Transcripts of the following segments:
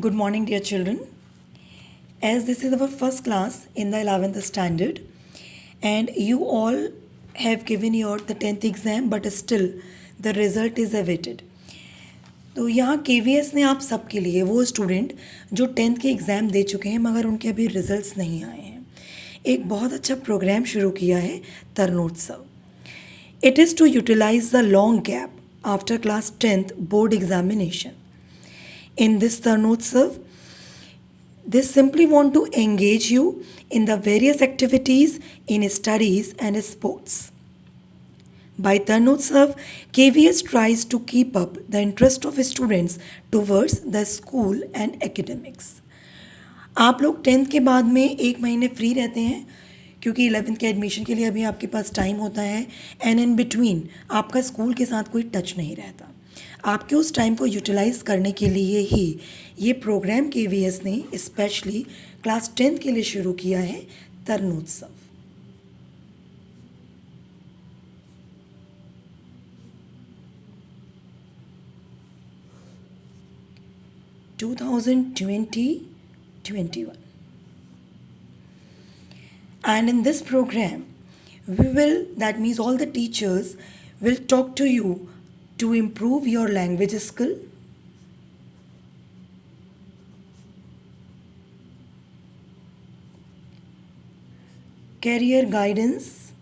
Good morning, dear children. As this is our first class in the 11th standard, and you all have given your the 10th exam, but still the result is awaited. तो यहाँ KVS ने आप सबके लिए वो student जो 10th के exam दे चुके हैं मगर उनके अभी रिजल्ट्स नहीं आए हैं, एक बहुत अच्छा प्रोग्राम शुरू किया है तरुणोत्सव. It is to utilize the long gap after class 10th board examination. In this Tarnotsav, they simply want to engage you in the various activities in studies and sports. By Tarnotsav, KVS tries to keep up the interest of students towards the school and academics. आप लोग 10th के बाद में एक महीने free रहते हैं क्योंकि 11th के एडमिशन के लिए अभी आपके पास टाइम होता है एंड इन बिटवीन आपका स्कूल के साथ कोई टच नहीं रहता. आपके उस टाइम को यूटिलाइज करने के लिए ही ये प्रोग्राम KVS ने स्पेशली क्लास 10th के लिए शुरू किया है तरुणोत्सव. (2020-21) and in this program that means all the teachers will talk to you to improve your language skill, career guidance,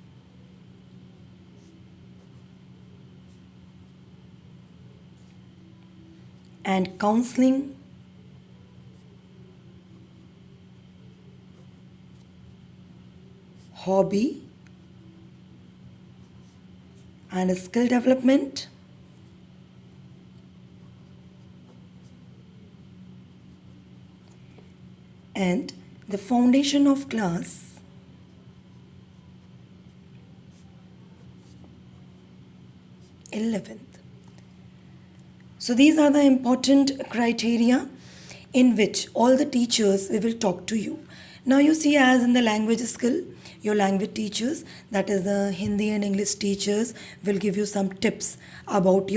and counseling, hobby and skill development, and the foundation of class (11th). So these are the important criteria in which all the teachers we will talk to you. Now you see, as in the language skill, your language teachers, that is the Hindi and English teachers, will give you some tips about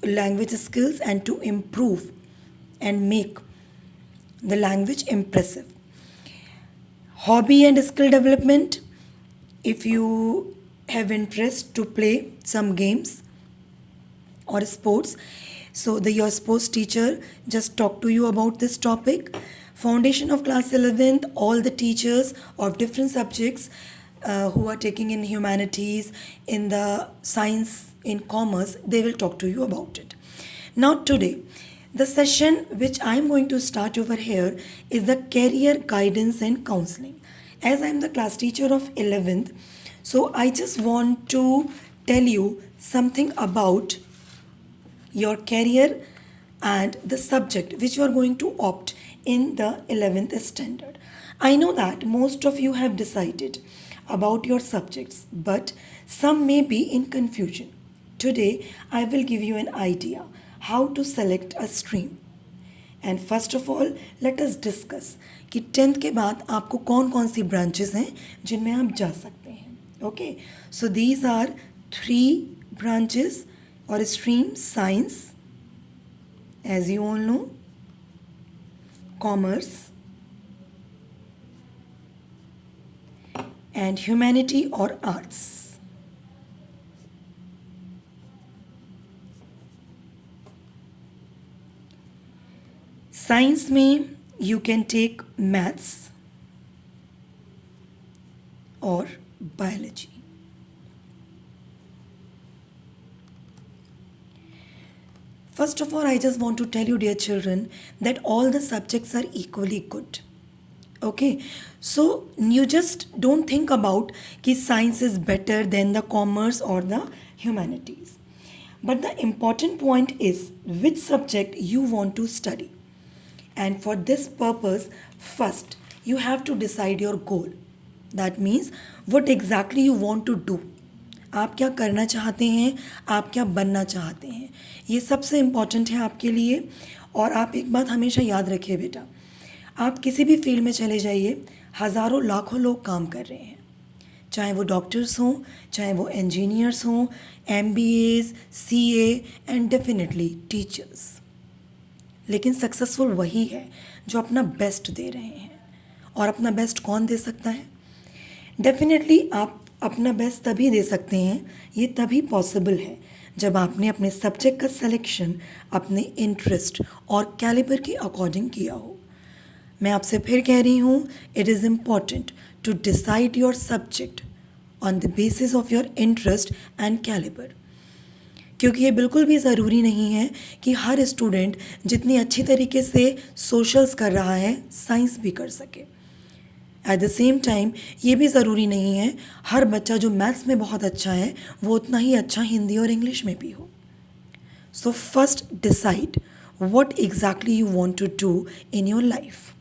language skills and to improve and make the language impressive. Hobby and skill development, if you have interest to play some games or sports, so your sports teacher just talk to you about this topic. Foundation of class 11th, all the teachers of different subjects who are taking in humanities, in the science, in commerce, they will talk to you about it. Now today, the session which I am going to start over here is the career guidance and counseling. As I am the class teacher of 11th, so I just want to tell you something about your career and the subject which you are going to opt in the 11th standard. I know that most of you have decided about your subjects, but some may be in confusion. Today, I will give you an idea how to select a stream. And first of all, let us discuss कि 10th के बाद आपको कौन कौन सी branches हैं जिनमें आप जा सकते हैं. Okay, so these are 3 branches or streams: science, as you all know, commerce, and humanity or arts. Science में you can take maths or biology. First of all, I just want to tell you, dear children, that all the subjects are equally good. Okay, so you just don't think about कि science is better than the commerce or the humanities. But the important point is which subject you want to study. And for this purpose, first you have to decide your goal. That means what exactly you want to do. आप क्या करना चाहते हैं, आप क्या बनना चाहते हैं, ये सबसे इम्पॉर्टेंट है आपके लिए. और आप एक बात हमेशा याद रखिए बेटा, आप किसी भी फील्ड में चले जाइए, हज़ारों लाखों लोग काम कर रहे हैं, चाहे वो डॉक्टर्स हों, चाहे वो इंजीनियर्स हों, MBAs, CA and definitely teachers. लेकिन सक्सेसफुल वही है जो अपना बेस्ट दे रहे हैं। और अपना बेस्ट कौन दे सकता है? डेफिनेटली आप अपना बेस्ट तभी दे सकते हैं, ये तभी पॉसिबल है जब आपने अपने सब्जेक्ट का सिलेक्शन अपने इंटरेस्ट और कैलिबर के अकॉर्डिंग किया हो। मैं आपसे फिर कह रही हूँ, it is important to decide your subject on the basis of your interest and calibre, क्योंकि ये बिल्कुल भी ज़रूरी नहीं है कि हर स्टूडेंट जितनी अच्छी तरीके से सोशल्स कर रहा है साइंस भी कर सके। एट द सेम टाइम ये भी ज़रूरी नहीं है हर बच्चा जो मैथ्स में बहुत अच्छा है वो उतना ही अच्छा हिंदी और इंग्लिश में भी हो। So first decide what exactly you want to do in your life,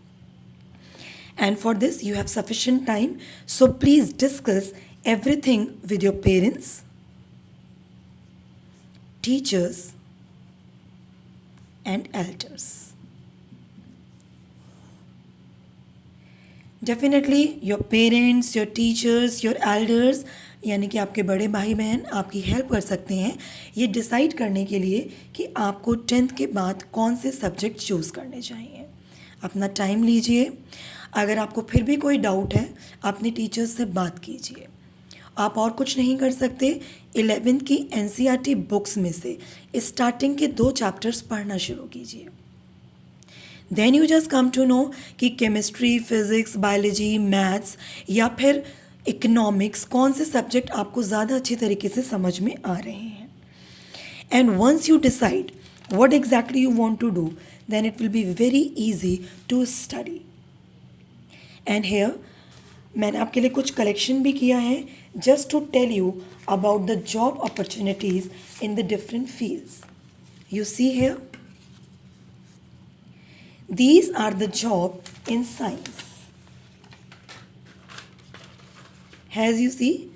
and for this you have sufficient time, so please discuss everything with your parents, teachers and elders. Definitely your parents, your teachers, your elders यानी कि आपके बड़े भाई बहन आपकी help कर सकते हैं ये डिसाइड करने के लिए कि आपको 10th के बाद कौन से सब्जेक्ट चूज़ करने चाहिए। अपना टाइम लीजिए। अगर आपको फिर भी कोई डाउट है अपने टीचर्स से बात कीजिए। आप और कुछ नहीं कर सकते, 11th की NCERT बुक्स में से स्टार्टिंग के 2 चैप्टर्स पढ़ना शुरू कीजिए। Then you just come to know कि केमिस्ट्री, फिज़िक्स, बायोलॉजी, मैथ्स या फिर इकोनॉमिक्स कौन से सब्जेक्ट आपको ज़्यादा अच्छी तरीके से समझ में आ रहे हैं। And once you decide what exactly you want to do then it will be very easy to study. And here मैंने आपके लिए कुछ कलेक्शन भी किया है just to tell you about the job opportunities in the different fields. You see here, these are the job in science. As you see,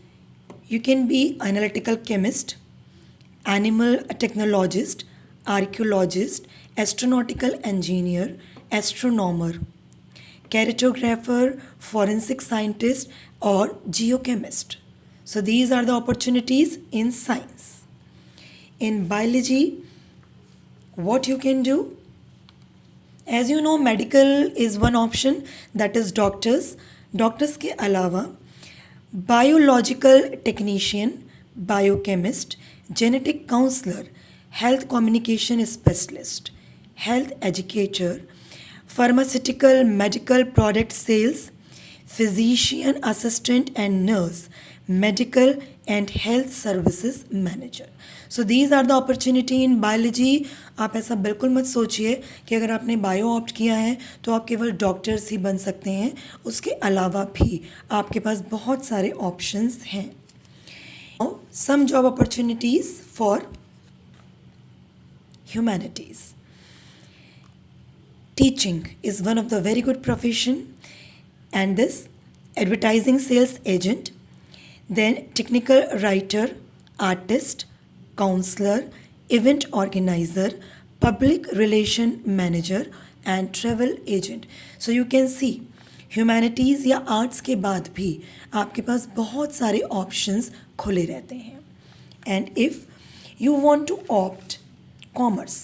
you can be analytical chemist, animal technologist, archaeologist, astronautical engineer, astronomer, cartographer, forensic scientist or geochemist. So these are the opportunities in science. In biology, what you can do? As you know, medical is one option, that is doctors. Doctors के अलावा biological technician, biochemist, genetic counselor, health communication specialist, health educator, pharmaceutical medical product sales, physician assistant and nurse, medical and health services manager. So these are the opportunity in biology. आप ऐसा बिल्कुल मत सोचिए कि अगर आपने बायो ऑप्ट किया है तो आप केवल डॉक्टर्स ही बन सकते हैं, उसके अलावा भी आपके पास बहुत सारे ऑप्शंस हैं। Some job opportunities for humanities. Teaching is one of the very good profession, and this advertising sales agent, then technical writer, artist, counselor, event organizer, public relation manager and travel agent. So you can see humanities या arts के बाद भी आपके पास बहुत सारे options खुले रहते हैं। And if you want to opt commerce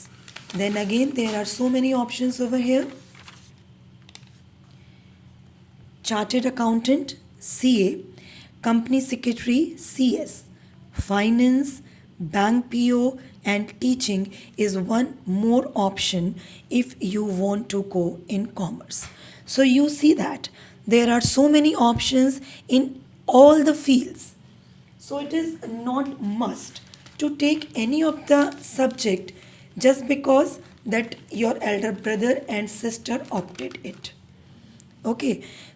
then again there are so many options over here. Chartered accountant, CA, company secretary, CS, finance, bank PO and teaching is one more option if you want to go in commerce. So you see that there are so many options in all the fields. So it is not must to take any of the subject just because that your elder brother and sister opted it. Okay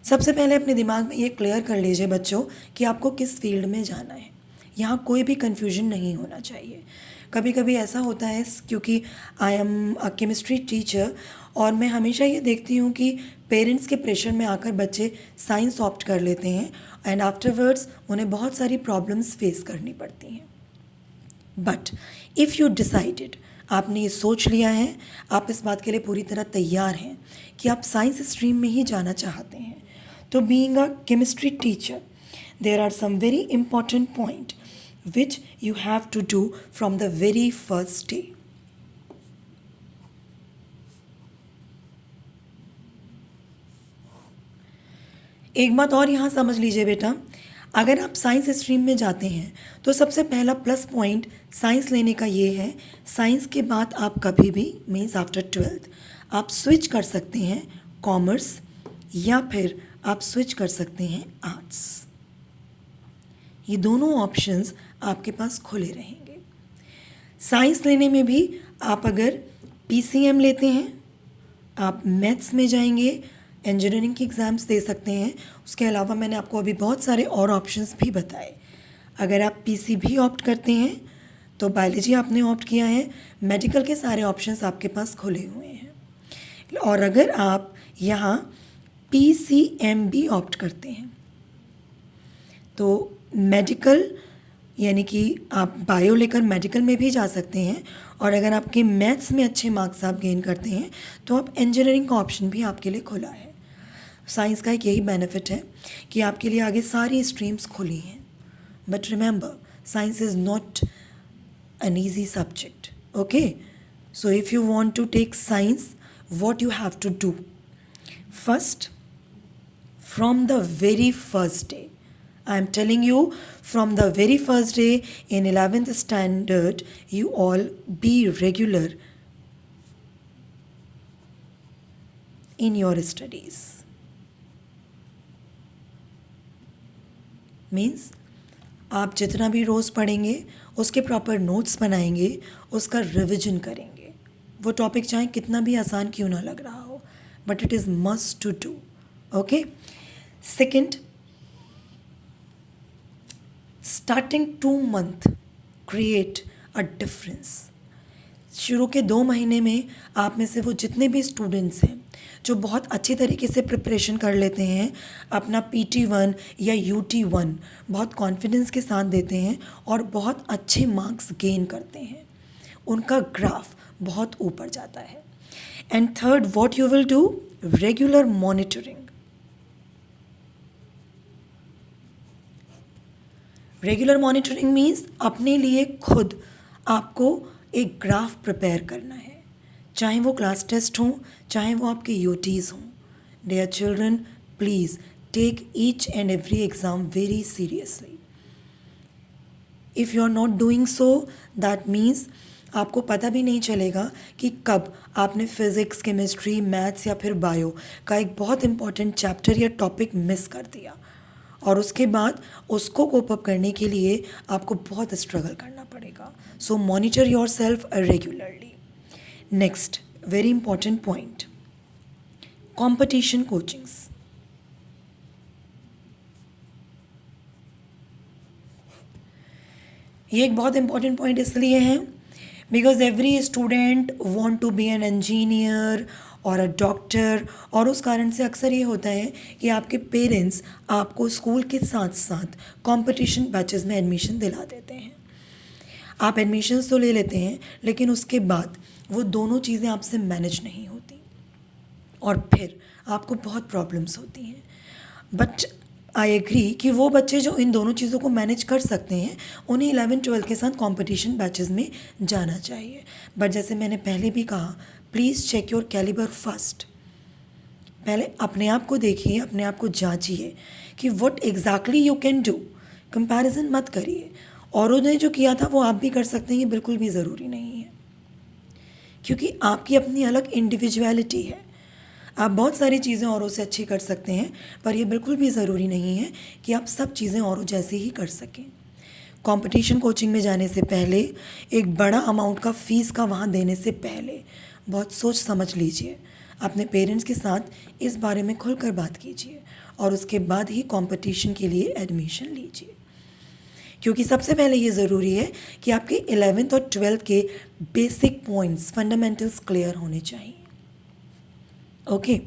सबसे पहले अपने दिमाग में ये clear कर लीजिए बच्चों कि आपको किस फील्ड में जाना है। यहाँ कोई भी कन्फ्यूजन नहीं होना चाहिए। कभी कभी ऐसा होता है, क्योंकि I am a chemistry teacher और मैं हमेशा ये देखती हूँ कि पेरेंट्स के प्रेशर में आकर बच्चे साइंस ऑप्ट कर लेते हैं एंड आफ्टरवर्ड्स उन्हें बहुत सारी प्रॉब्लम्स फेस करनी पड़ती हैं। बट इफ़ यू डिसाइडेड, आपने ये सोच लिया है, आप इस बात के लिए पूरी तरह तैयार हैं कि आप साइंस स्ट्रीम में ही जाना चाहते हैं, तो being a chemistry teacher there are some very important point which you have to do from the very first day. एक बात और यहाँ समझ लीजिए बेटा, अगर आप साइंस स्ट्रीम में जाते हैं तो सबसे पहला प्लस पॉइंट साइंस लेने का ये है, साइंस के बाद आप कभी भी मीन्स आफ्टर 12th आप स्विच कर सकते हैं कॉमर्स या फिर आप स्विच कर सकते हैं आर्ट्स। ये दोनों ऑप्शंस आपके पास खुले रहेंगे। साइंस लेने में भी आप अगर पीसीएम लेते हैं, आप मैथ्स में जाएंगे, इंजीनियरिंग के एग्ज़ाम्स दे सकते हैं। उसके अलावा मैंने आपको अभी बहुत सारे और ऑप्शंस भी बताए। अगर आप पीसीबी ऑप्ट करते हैं तो बायोलॉजी आपने ऑप्ट किया है, मेडिकल के सारे ऑप्शंस आपके पास खुले हुए हैं। और अगर आप यहाँ पीसीएमबी ऑप्ट करते हैं तो मेडिकल यानी कि आप बायो लेकर मेडिकल में भी जा सकते हैं, और अगर आपके मैथ्स में अच्छे मार्क्स आप गेन करते हैं तो आप इंजीनियरिंग का ऑप्शन भी आपके लिए खुला है। साइंस का एक यही बेनिफिट है कि आपके लिए आगे सारी स्ट्रीम्स खुली हैं। But remember, science is not an easy subject. Okay, so if you want to take science, what you have to do first, from the very first day, I am telling you, from the very first day in 11th standard, you all be regular in your studies. Means आप जितना भी रोज़ पढ़ेंगे उसके proper notes बनाएंगे, उसका revision करेंगे। वो topic चाहे कितना भी आसान क्यों ना लग रहा हो, but it is must to do. Okay, second, starting 2 month create a difference. शुरू के 2 महीने में आप में से वो जितने भी स्टूडेंट्स हैं जो बहुत अच्छी तरीके से प्रिपरेशन कर लेते हैं, अपना PT1 या UT1 बहुत कॉन्फिडेंस के साथ देते हैं और बहुत अच्छे मार्क्स गेन करते हैं, उनका ग्राफ बहुत ऊपर जाता है। And third, what you will do, regular monitoring. Regular monitoring means अपने लिए खुद आपको एक ग्राफ प्रिपेयर करना है, चाहे वो क्लास टेस्ट हों, चाहे वो आपके UTs हों। Dear children, please take each and every exam very seriously. If you are not doing so, that means आपको पता भी नहीं चलेगा कि कब आपने फिज़िक्स, केमिस्ट्री, मैथ्स या फिर बायो का एक बहुत इंपॉर्टेंट चैप्टर या टॉपिक मिस कर दिया, और उसके बाद उसको कोप अप करने के लिए आपको बहुत स्ट्रगल करना पड़ेगा। So monitor yourself regularly. Next very important point, competition coachings. ये एक बहुत इंपॉर्टेंट पॉइंट इसलिए है because every student want to be an engineer और अ डॉक्टर, और उस कारण से अक्सर ये होता है कि आपके पेरेंट्स आपको स्कूल के साथ साथ कंपटीशन बैचेस में एडमिशन दिला देते हैं। आप एडमिशन्स तो ले लेते हैं, लेकिन उसके बाद वो दोनों चीज़ें आपसे मैनेज नहीं होती और फिर आपको बहुत प्रॉब्लम्स होती हैं। बट आई एग्री कि वो बच्चे जो इन दोनों चीज़ों को मैनेज कर सकते हैं उन्हें 11th-12th के साथ कंपटीशन बैचेस में जाना चाहिए। बट जैसे मैंने पहले भी कहा, please check your calibre first. पहले अपने आप को देखिए, अपने आप को जांचिए कि what exactly you can do. Comparison मत करिए, औरों ने जो किया था वो आप भी कर सकते हैं, ये बिल्कुल भी ज़रूरी नहीं है, क्योंकि आपकी अपनी अलग इंडिविजुअलिटी है। आप बहुत सारी चीज़ें औरों से अच्छी कर सकते हैं, पर यह बिल्कुल भी ज़रूरी नहीं है कि आप सब चीज़ें औरों जैसे ही कर सकें। कंपटीशन कोचिंग में जाने से पहले, एक बड़ा अमाउंट का फ़ीस का वहाँ देने से पहले बहुत सोच समझ लीजिए, अपने पेरेंट्स के साथ इस बारे में खुलकर बात कीजिए और उसके बाद ही कंपटीशन के लिए एडमिशन लीजिए। क्योंकि सबसे पहले ये ज़रूरी है कि आपके 11th और 12th के बेसिक पॉइंट्स, फंडामेंटल्स क्लियर होने चाहिए। ओके,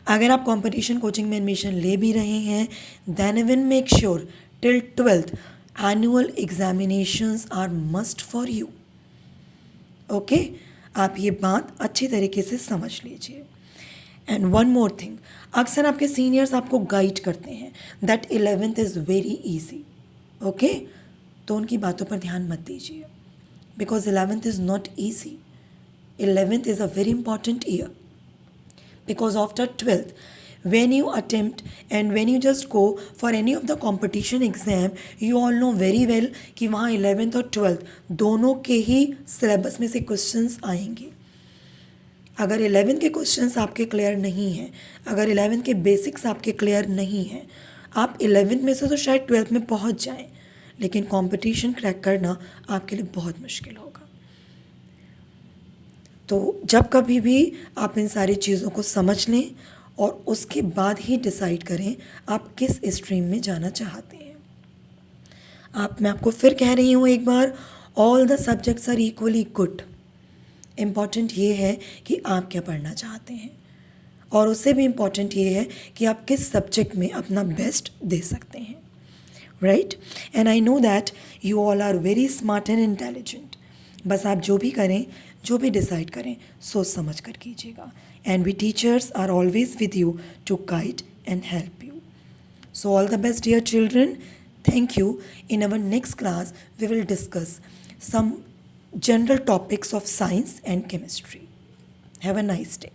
अगर आप कंपटीशन कोचिंग में एडमिशन ले भी रहे हैं, then even make sure till 12th annual examinations are must for you. Okay, आप ये बात अच्छी तरीके से समझ लीजिए। एंड वन मोर थिंग, अक्सर आपके सीनियर्स आपको गाइड करते हैं that 11th is very easy. Okay, तो उनकी बातों पर ध्यान मत दीजिए, because 11th is not easy. 11th is a very important year, because after 12th when you attempt and when you just go for any of the competition exam, you all know very well कि वहाँ 11th और 12th दोनों के ही syllabus में से questions आएंगे. अगर 11th के क्वेश्चंस आपके क्लियर नहीं हैं, अगर 11th के बेसिक्स आपके क्लियर नहीं हैं, आप 11th में से तो शायद 12th में पहुंच जाएं, लेकिन कंपटीशन क्रैक करना आपके लिए बहुत मुश्किल होगा. तो जब कभी भी आप इन सारी चीज़ों को समझ लें और उसके बाद ही डिसाइड करें आप किस स्ट्रीम में जाना चाहते हैं. मैं आपको फिर कह रही हूँ एक बार, all the subjects are equally good. Important ये है कि आप क्या पढ़ना चाहते हैं, और उससे भी इम्पॉर्टेंट ये है कि आप किस सब्जेक्ट में अपना बेस्ट दे सकते हैं. Right? And I know that you all are very smart and intelligent. बस आप जो भी करें, जो भी डिसाइड करें, सोच समझ कर कीजिएगा. And we teachers are always with you to guide and help you. So all the best, dear children. Thank you. In our next class, we will discuss some general topics of science and chemistry. Have a nice day.